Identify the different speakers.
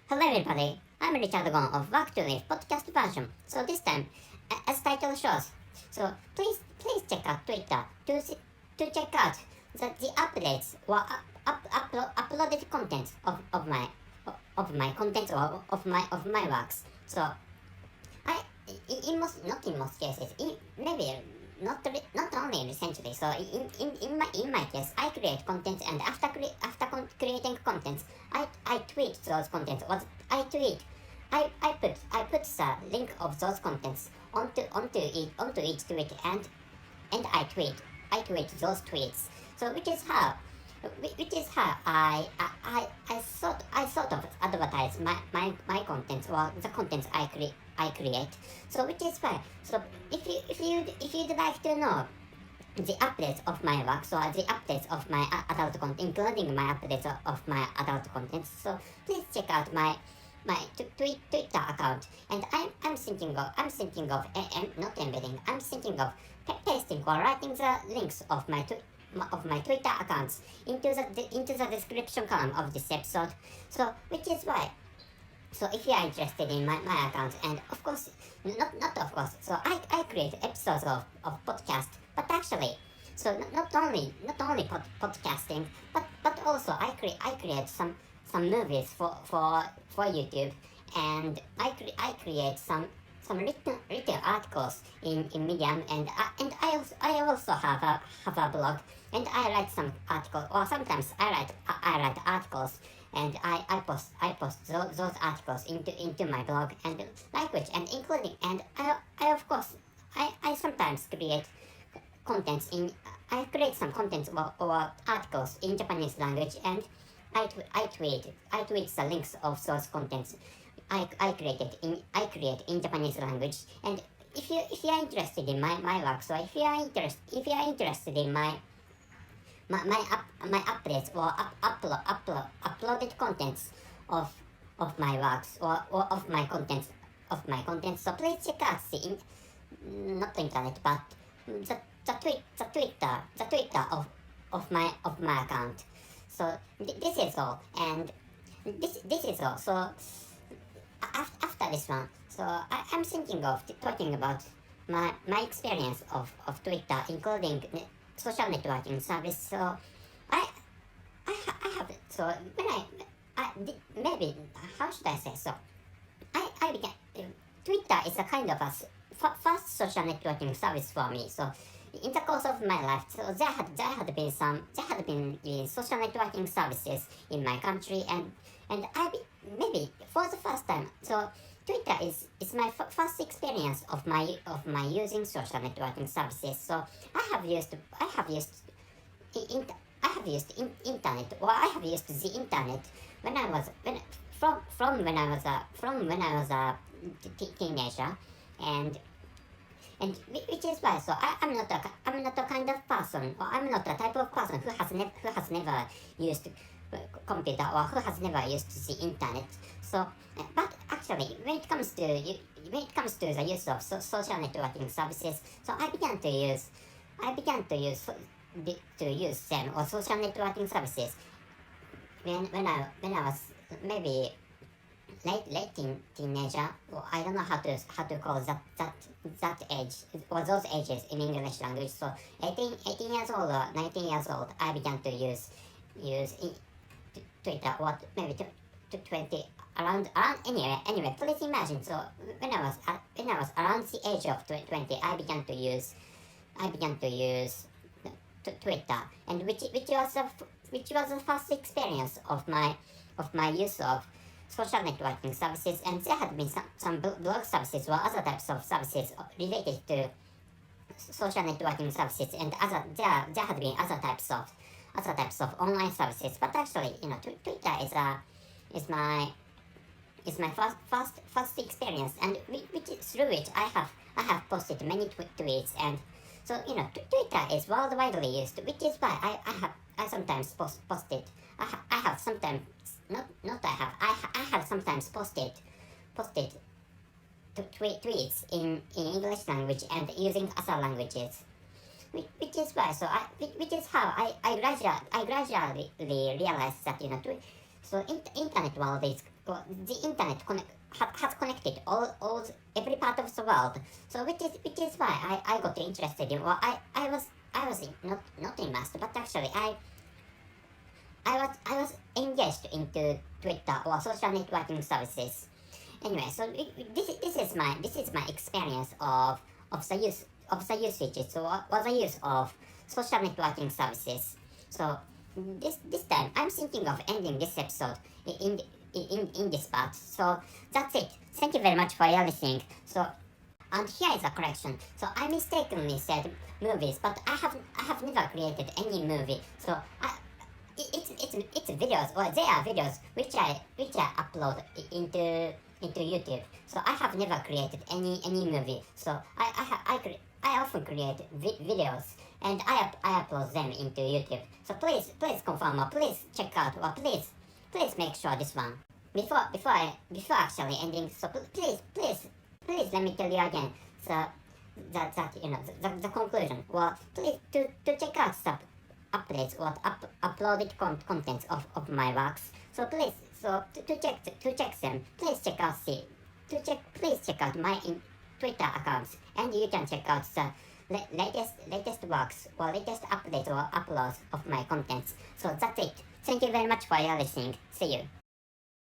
Speaker 1: Hello everybody, I'm Richard Gon of Work to Live podcast version. So this time, as title shows, so please check out Twitter to check out the updates or uploaded content of my contents or of my works. So I not in most cases, maybe not only recently. So in my case, I create contents, and after creating contents, I tweet those contents. I put the link of those contents onto each tweet, and I tweet those tweets. So which is how I sort of advertise my contents or the contents I create. So which is why, so if you'd like to know the updates of my work, so the updates of my adult content, including my updates of my adult content, so please check out my Twitter account. And I'm thinking of not embedding. I'm thinking of pasting or writing the links of my Twitter accounts into the description column of this episode. So which is why. So if you are interested in my account, and of course, not of course, so I create episodes of podcast, but actually, so not only podcasting, but also I create some movies for YouTube, and I create some written articles in Medium, and I also have a blog, and I write some articles, or sometimes I write articles, and I post those articles into my blog and language, and including, and I of course I sometimes create contents in I create some contents or articles in Japanese language, and I tweet the links of those contents I create in Japanese language. And if you are interested in my work, so if you are interested in my updates or uploaded contents of my works, or of my contents, so please check out not the internet, but the Twitter of my account. So this is all, and this is all. So after this one, so I'm thinking of talking about my experience of Twitter, including social networking service. So I have, so when maybe, how should I say, so I began, Twitter is a kind of a first social networking service for me. So in the course of my life, so there had been social networking services in my country, and maybe for the first time, so Twitter is my first experience of my using social networking services. So I have used internet, or I have used the internet when I was a teenager, and which is why, so I'm not a kind of person, or I'm not a type of person who has never used computer, or who has never used the internet. So but actually, when it comes to the use of social networking services, so I began to use them, or social networking services, when I was maybe late teenager, or I don't know how to call that age, or those ages in English language. So 18 years old or 19 years old, I began to use Twitter, or maybe to 20, around anyway. Please imagine. So when I was around the age of 20, I began to use Twitter, and which was the first experience of my use of social networking services. And there had been some blog services or other types of services related to social networking services, and there had been other types of online services. But actually, Twitter is my first experience, and through which I have posted many tweets. And so Twitter is worldwide used, which is why I sometimes posted. I have sometimes I have sometimes posted tweets in English language and using other languages, which is why, so which is how I gradually realized that, so internet world well, the internet has connected every part of the world. So which is why I got interested in. Well, I was not immersed, but actually I was engaged into Twitter or social networking services. Anyway, so this is my experience of the usage or the use of social networking services. So this time I'm thinking of ending this episode in this part. So that's it. Thank you very much for your listening. So and here is a correction. So I mistakenly said movies, but I have never created any movie. So it's videos, or they are videos which I upload into YouTube. So I have never created any movie. So I often create videos and I upload them into YouTube. So please confirm, or please check out, or please make sure this one before actually ending. So please let me tell you again. So that you know the conclusion. Well, please to check out some updates or uploaded contents of my works. So please, to check them, please check out my Twitter accounts, and you can check out the latest works or latest updates or uploads of my contents. So that's it. Thank you very much for your listening. See you.